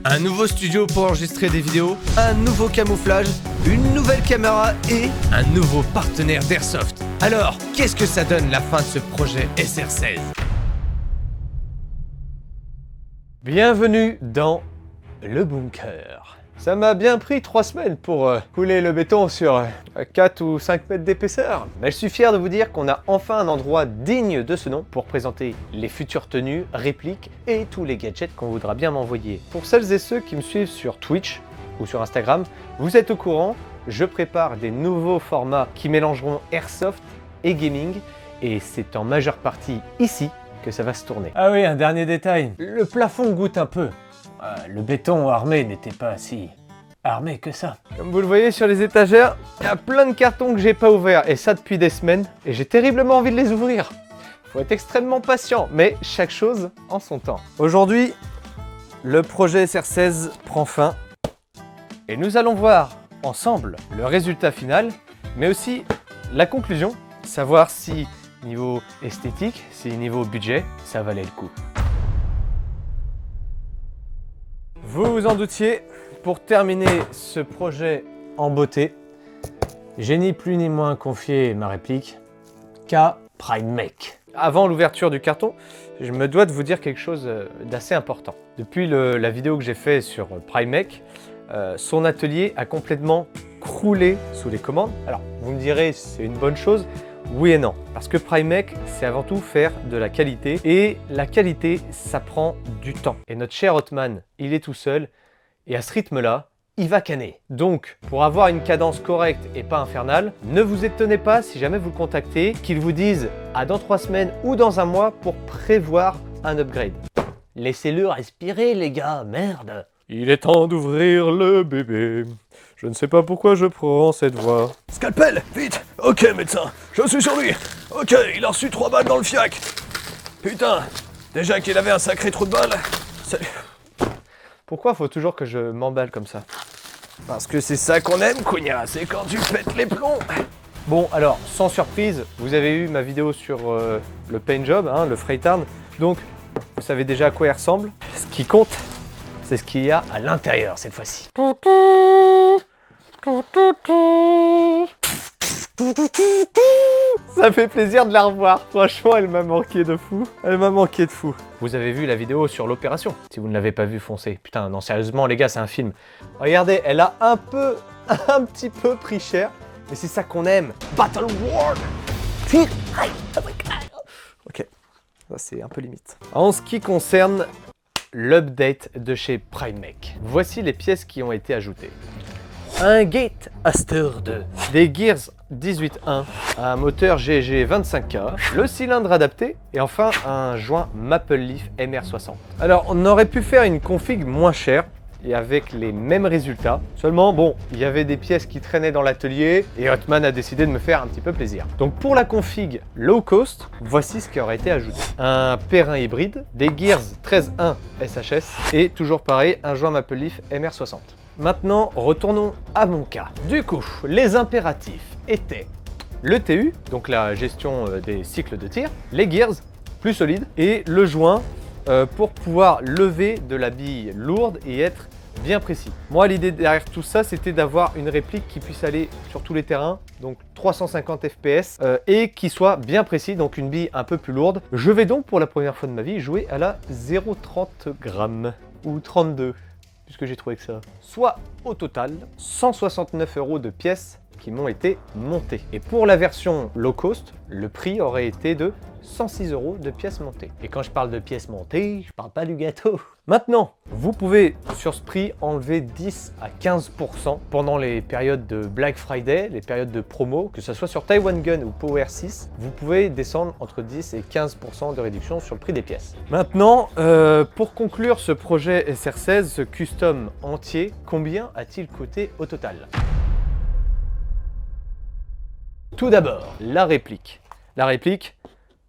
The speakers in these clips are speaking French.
Un nouveau studio pour enregistrer des vidéos, un nouveau camouflage, une nouvelle caméra et un nouveau partenaire d'Airsoft. Alors, qu'est-ce que ça donne la fin de ce projet SR16? Bienvenue dans le bunker. Ça m'a bien pris 3 semaines pour couler le béton sur 4 ou 5 mètres d'épaisseur. Mais je suis fier de vous dire qu'on a enfin un endroit digne de ce nom pour présenter les futures tenues, répliques et tous les gadgets qu'on voudra bien m'envoyer. Pour celles et ceux qui me suivent sur Twitch ou sur Instagram, vous êtes au courant, je prépare des nouveaux formats qui mélangeront Airsoft et gaming et c'est en majeure partie ici que ça va se tourner. Ah oui, un dernier détail, le plafond goûte un peu. Le béton armé n'était pas si armé que ça. Comme vous le voyez sur les étagères, il y a plein de cartons que j'ai pas ouverts, et ça depuis des semaines, et j'ai terriblement envie de les ouvrir. Faut être extrêmement patient, mais chaque chose en son temps. Aujourd'hui, le projet SR16 prend fin, et nous allons voir ensemble le résultat final, mais aussi la conclusion, savoir si niveau esthétique, si niveau budget, ça valait le coup. Vous vous en doutiez, pour terminer ce projet en beauté, j'ai ni plus ni moins confié ma réplique qu'à Pridemec. Avant l'ouverture du carton, je me dois de vous dire quelque chose d'assez important. Depuis la vidéo que j'ai faite sur Pridemec, son atelier a complètement croulé sous les commandes. Alors, vous me direz, c'est une bonne chose. Oui et non, parce que Pridemec, c'est avant tout faire de la qualité, et la qualité, ça prend du temps. Et notre cher Hotman, il est tout seul, et à ce rythme-là, il va canner. Donc, pour avoir une cadence correcte et pas infernale, ne vous étonnez pas si jamais vous le contactez, qu'il vous dise à dans 3 semaines ou dans un mois pour prévoir un upgrade. Laissez-le respirer les gars, merde. Il est temps d'ouvrir le bébé. Je ne sais pas pourquoi je prends cette voix. Scalpel, vite! Ok médecin, je suis sur lui! Ok, il a reçu 3 balles dans le fiac! Putain, déjà qu'il avait un sacré trou de balle. Salut! Pourquoi faut toujours que je m'emballe comme ça? Parce que c'est ça qu'on aime, Cogna, c'est quand tu pètes les plombs! Bon, alors, sans surprise, vous avez eu ma vidéo sur le paint job, hein, le Freightarn. Donc, vous savez déjà à quoi il ressemble. Ce qui compte, c'est ce qu'il y a à l'intérieur cette fois-ci. Ça fait plaisir de la revoir. Franchement, elle m'a manqué de fou. Elle m'a manqué de fou. Vous avez vu la vidéo sur l'opération. Si vous ne l'avez pas vue, foncez. Putain, non, sérieusement, les gars, c'est un film. Regardez, elle a un petit peu pris cher. Mais c'est ça qu'on aime. Battle War. Ok, ça c'est un peu limite. En ce qui concerne l'update de chez Pridemec, voici les pièces qui ont été ajoutées. Un Gate Aster 2, des Gears 18.1, un moteur GG 25K, le cylindre adapté et enfin un joint Maple Leaf MR60. Alors on aurait pu faire une config moins chère et avec les mêmes résultats, seulement bon, il y avait des pièces qui traînaient dans l'atelier et Hotman a décidé de me faire un petit peu plaisir. Donc pour la config low cost, voici ce qui aurait été ajouté. Un Perrin hybride, des Gears 13.1 SHS et toujours pareil, un joint Maple Leaf MR60. Maintenant, retournons à mon cas. Du coup, les impératifs étaient le TU, donc la gestion des cycles de tir, les gears, plus solides, et le joint pour pouvoir lever de la bille lourde et être bien précis. Moi, l'idée derrière tout ça, c'était d'avoir une réplique qui puisse aller sur tous les terrains, donc 350 fps, et qui soit bien précis, donc une bille un peu plus lourde. Je vais donc, pour la première fois de ma vie, jouer à la 0,30 grammes, ou 32. Puisque j'ai trouvé que ça. Soit au total 169 € de pièces qui m'ont été montées. Et pour la version low cost, le prix aurait été de 106 € de pièces montées. Et quand je parle de pièces montées, je parle pas du gâteau. Maintenant, vous pouvez sur ce prix enlever 10 à 15% pendant les périodes de Black Friday, les périodes de promo, que ce soit sur Taiwan Gun ou Power 6, vous pouvez descendre entre 10 et 15% de réduction sur le prix des pièces. Maintenant, pour conclure ce projet SR16, ce custom entier, combien a-t-il coûté au total? Tout d'abord, la réplique. La réplique,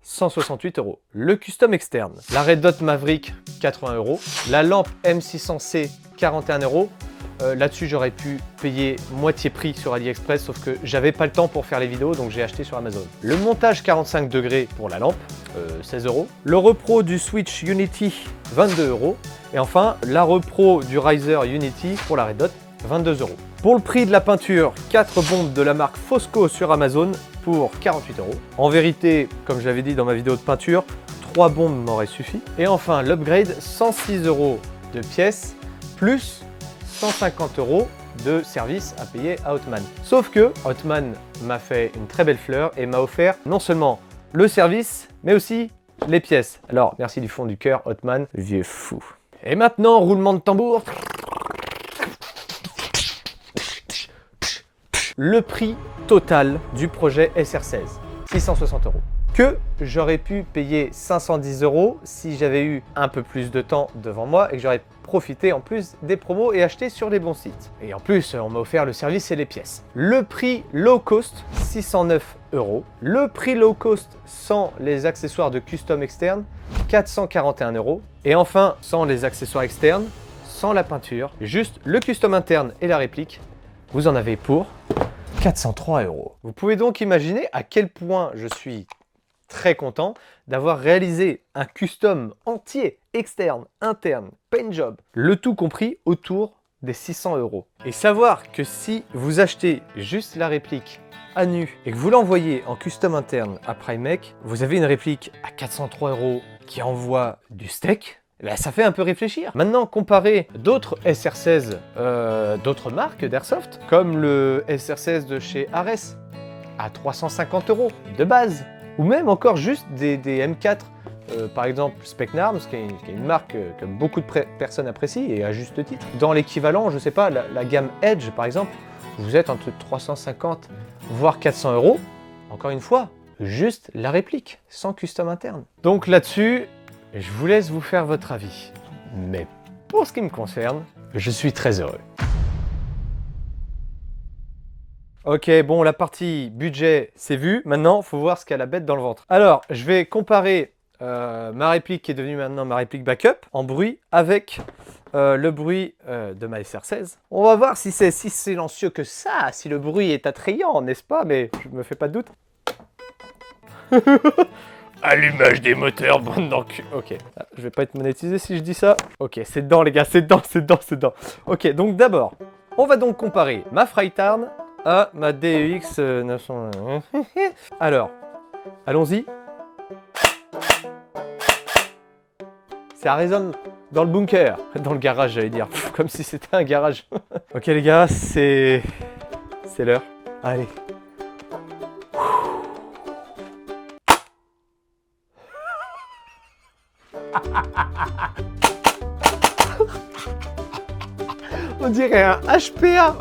168 €. Le custom externe, la Red Dot Maverick, 80 €. La lampe M600C, 41 €. Là-dessus, j'aurais pu payer moitié prix sur AliExpress, sauf que j'avais pas le temps pour faire les vidéos, donc j'ai acheté sur Amazon. Le montage 45 degrés pour la lampe, 16 €. Le repro du Switch Unity, 22 €. Et enfin, la repro du Riser Unity pour la Red Dot, 22 €. Pour le prix de la peinture, 4 bombes de la marque Fosco sur Amazon pour 48 €. En vérité, comme je l'avais dit dans ma vidéo de peinture, 3 bombes m'auraient suffi. Et enfin, l'upgrade, 106 € de pièces, plus 150 € de service à payer à Hotman. Sauf que Hotman m'a fait une très belle fleur et m'a offert non seulement le service, mais aussi les pièces. Alors, merci du fond du cœur, Hotman, vieux fou. Et maintenant, roulement de tambour. Le prix total du projet SR16, 660 €. Que j'aurais pu payer 510 € si j'avais eu un peu plus de temps devant moi et que j'aurais profité en plus des promos et acheté sur les bons sites. Et en plus, on m'a offert le service et les pièces. Le prix low cost, 609 €. Le prix low cost sans les accessoires de custom externe, 441 €. Et enfin, sans les accessoires externes, sans la peinture, juste le custom interne et la réplique, vous en avez pour 403 €. Vous pouvez donc imaginer à quel point je suis très content d'avoir réalisé un custom entier, externe, interne, paint job, le tout compris autour des 600 €. Et savoir que si vous achetez juste la réplique à nu et que vous l'envoyez en custom interne à Primemake, vous avez une réplique à 403 € qui envoie du steak. Là, ça fait un peu réfléchir. Maintenant, comparez d'autres SR16, d'autres marques d'Airsoft, comme le SR16 de chez Ares, à 350 € de base, ou même encore juste des M4, par exemple Specnarms, qui est une marque que beaucoup de personnes apprécient, et à juste titre. Dans l'équivalent, je sais pas, la gamme Edge, par exemple, vous êtes entre 350 voire 400 €. Encore une fois, juste la réplique, sans custom interne. Donc là-dessus, je vous laisse vous faire votre avis. Mais pour ce qui me concerne, je suis très heureux. Ok, bon, la partie budget, c'est vu. Maintenant, il faut voir ce qu'a la bête dans le ventre. Alors, je vais comparer ma réplique, qui est devenue maintenant ma réplique backup, en bruit, avec le bruit de ma SR16. On va voir si c'est si silencieux que ça, si le bruit est attrayant, n'est-ce pas? Mais je me fais pas de doute. Allumage des moteurs, bande d'enculés. Ok, je vais pas être monétisé si je dis ça. Ok, c'est dedans les gars, c'est dedans, c'est dedans, c'est dedans. Ok, donc d'abord, on va donc comparer ma Freightarn à ma DEX 900. Alors, allons-y. Ça résonne dans le bunker, dans le garage j'allais dire, comme si c'était un garage. Ok les gars, c'est l'heure. Allez. On dirait un HPA.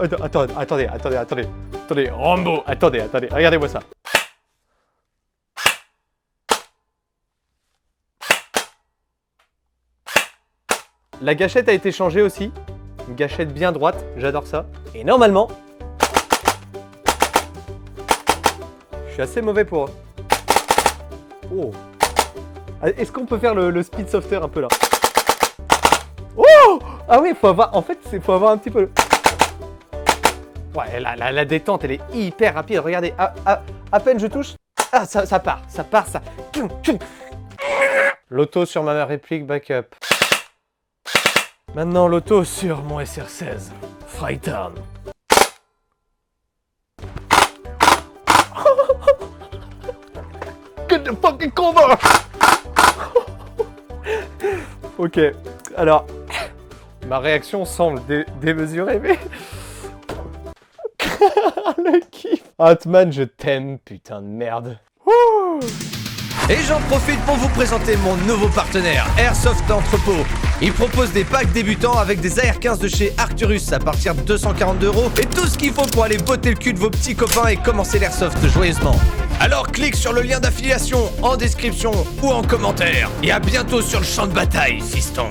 Attendez, Rambo, attendez, regardez-moi ça. La gâchette a été changée aussi, une gâchette bien droite, j'adore ça. Et normalement, je suis assez mauvais pour... Oh. Est-ce qu'on peut faire le speed softer un peu là? Oh! Ah oui, faut avoir, en fait, faut avoir un petit peu... Ouais, la détente, elle est hyper rapide. Regardez, à peine je touche, ah, ça part. L'auto sur ma réplique backup. Maintenant, l'auto sur mon SR16. Freightarn. Get the fucking cover! Ok, alors, ma réaction semble démesurée, mais... Le kiff. Hotman, je t'aime, putain de merde. Et j'en profite pour vous présenter mon nouveau partenaire, Airsoft Entrepôt. Il propose des packs débutants avec des AR-15 de chez Arcturus à partir de 242 € et tout ce qu'il faut pour aller botter le cul de vos petits copains et commencer l'Airsoft joyeusement. Alors clique sur le lien d'affiliation en description ou en commentaire. Et à bientôt sur le champ de bataille, fiston.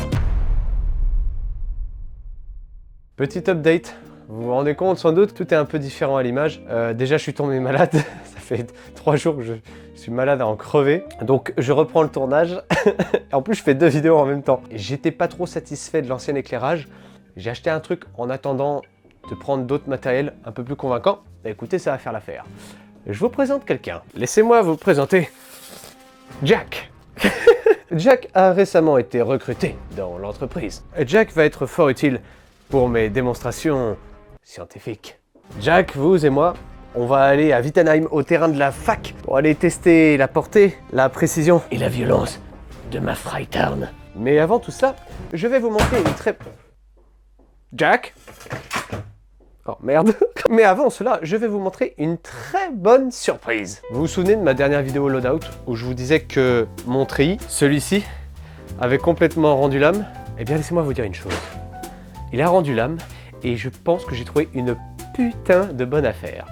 Petit update. Vous vous rendez compte, sans doute, tout est un peu différent à l'image. Déjà, je suis tombé malade. Ça fait 3 jours que je suis malade à en crever. Donc, je reprends le tournage. En plus, je fais 2 vidéos en même temps. J'étais pas trop satisfait de l'ancien éclairage. j'ai acheté un truc en attendant de prendre d'autres matériels un peu plus convaincants. Bah, écoutez, ça va faire l'affaire. Je vous présente quelqu'un. Laissez-moi vous présenter Jack. Jack a récemment été recruté dans l'entreprise. Jack va être fort utile pour mes démonstrations scientifiques. Jack, vous et moi, on va aller à Wittenheim, au terrain de la fac, pour aller tester la portée, la précision et la violence de ma Freitarn. Mais avant tout ça, je vais vous montrer une très... Jack? Oh merde. Mais avant cela, je vais vous montrer une très bonne surprise. Vous vous souvenez de ma dernière vidéo loadout où je vous disais que mon treillis, celui-ci, avait complètement rendu l'âme? Eh bien laissez-moi vous dire une chose. Il a rendu l'âme et je pense que j'ai trouvé une putain de bonne affaire.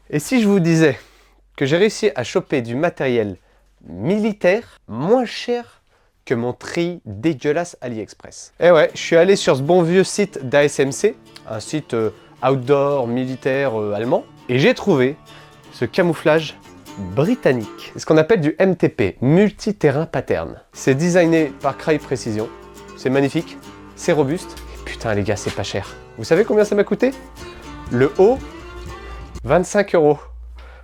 Et si je vous disais que j'ai réussi à choper du matériel militaire moins cher que mon treillis dégueulasse AliExpress. Et ouais, je suis allé sur ce bon vieux site d'ASMC, un site outdoor militaire allemand, et j'ai trouvé ce camouflage britannique. C'est ce qu'on appelle du MTP, multi-terrain pattern. C'est designé par Crye Precision, c'est magnifique, c'est robuste, et putain les gars, c'est pas cher. Vous savez combien ça m'a coûté? Le haut, 25 €.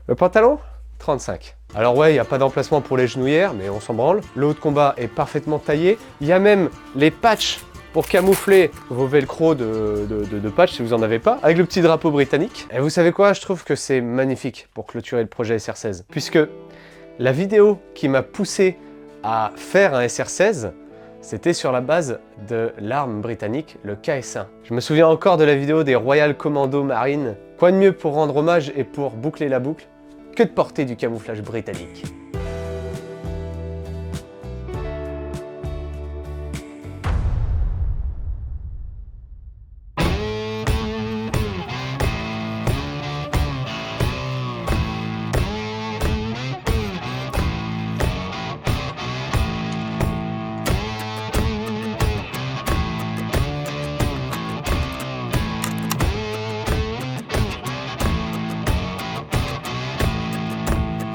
Le pantalon, 35. Alors ouais, il n'y a pas d'emplacement pour les genouillères, mais on s'en branle. Le haut de combat est parfaitement taillé. Il y a même les patchs pour camoufler vos velcro de patch si vous n'en avez pas, avec le petit drapeau britannique. Et vous savez quoi? Je trouve que c'est magnifique pour clôturer le projet SR16. Puisque la vidéo qui m'a poussé à faire un SR16, c'était sur la base de l'arme britannique, le KS1. Je me souviens encore de la vidéo des Royal Commando Marines. Quoi de mieux pour rendre hommage et pour boucler la boucle que de porter du camouflage britannique.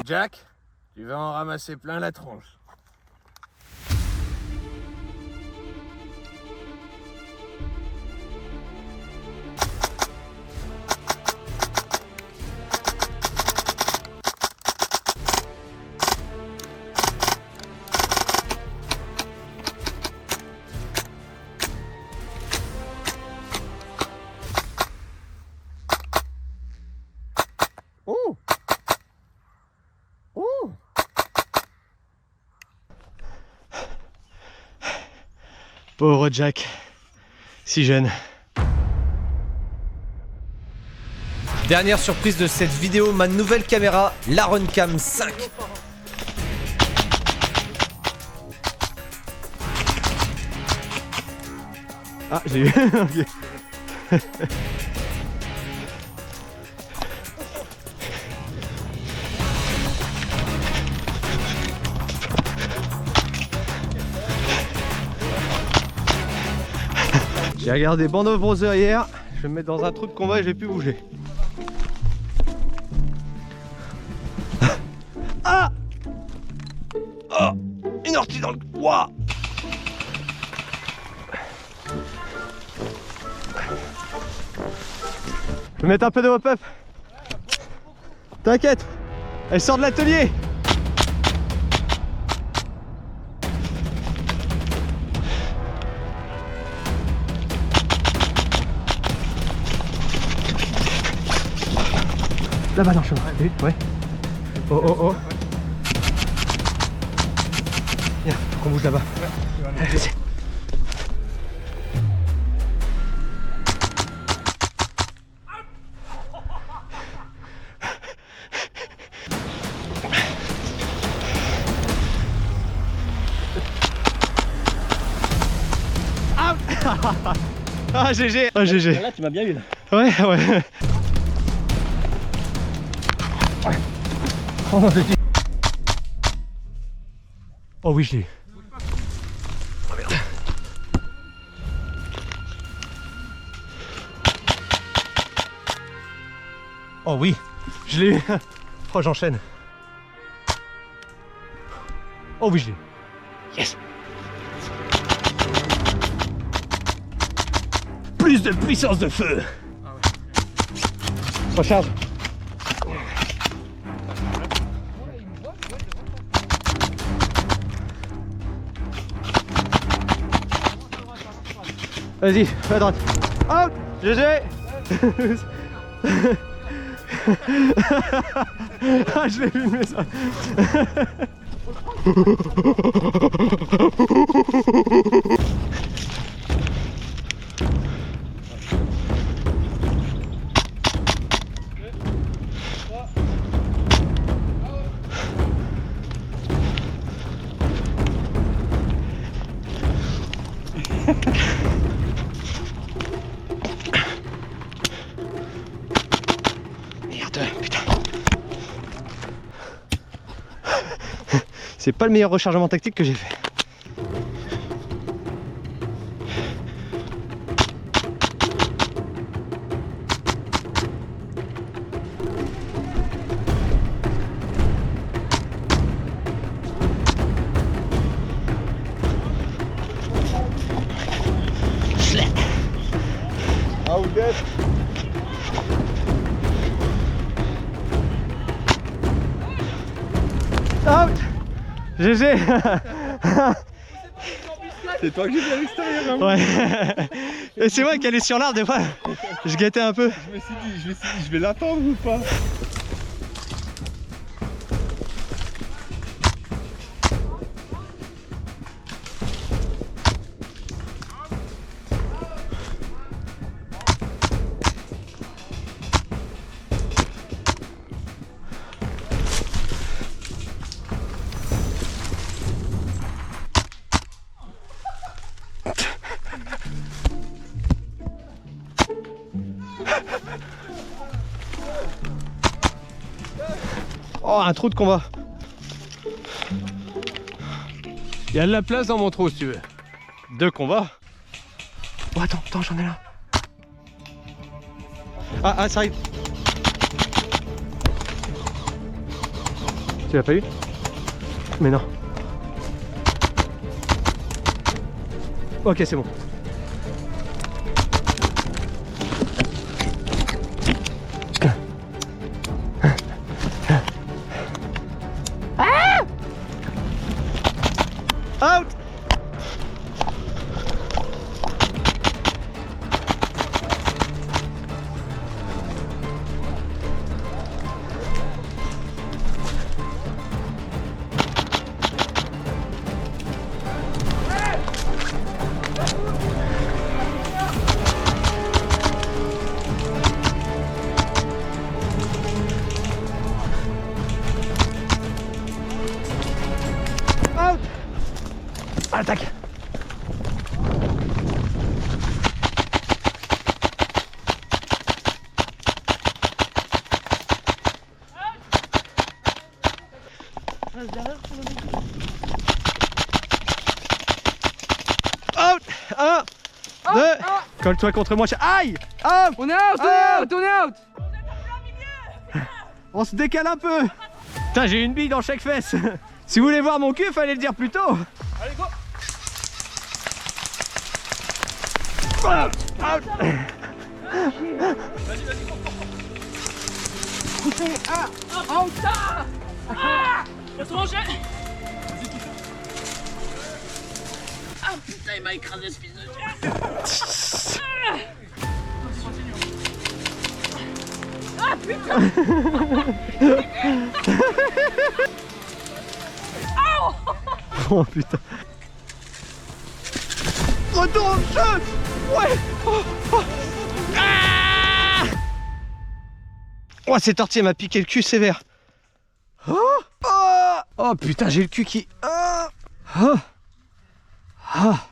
Jack, tu vas en ramasser plein la tronche. Oh! Oh! Pauvre Jack, si jeune. Dernière surprise de cette vidéo, ma nouvelle caméra, la Runcam 5. Ah, j'ai eu. Ok. J'ai regardé Band of Brothers hier, je vais me mettre dans un truc de combat et je vais plus bouger. Ah! Oh! Une ortie dans le... Ouah! Je vais mettre un peu de hop-up. T'inquiète, elle sort de l'atelier. Là-bas dans le chemin, vite, ouais. Oh oh oh. Viens, faut qu'on bouge là-bas. Allez, ah GG. Ah GG. Là tu m'as bien eu là. Ouais ouais. Oh oui, je l'ai eu. Oh merde. Oh oui, je l'ai eu. Oh, j'enchaîne. Oh oui, je l'ai eu. Yes. plus de puissance de feu. Recharge. Vas-y, va à droite. Hop, GG. Ah, je l'ai filmé ça. Merde, putain. C'est pas le meilleur rechargement tactique que j'ai fait. Ah, vous êtes Out. GG. C'est toi que j'ai vu à l'extérieur, hein. Ouais. Et c'est moi qui allais sur l'arbre des fois. Je guettais un peu. Je me suis dit, je vais l'attendre ou pas? Oh, un trou de combat. Il y a de la place dans mon trou si tu veux. 2 combats. Oh, attends, j'en ai là. Ah, ça arrive. Tu l'as pas eu? Mais non. Ok, c'est bon. Out! Out! Attaque! Out! 1, 2, colle-toi contre moi. Aïe! Hop! On est out, on est out, on est out. On se décale un peu. Putain, j'ai une bille dans chaque fesse. Si vous voulez voir mon cul, fallait le dire plus tôt. Allez, go. Out! Out! Vas-y, cours. Ah, faut se manger. Ah putain, il m'a écrasé ce fils de Dieu. Ah putain. Oh putain. Retourne, jeu. Ouais. Oh, oh. Ah, oh, cette tortille m'a piqué le cul sévère. Oh, oh, oh putain, j'ai le cul qui... Oh, oh. Ah.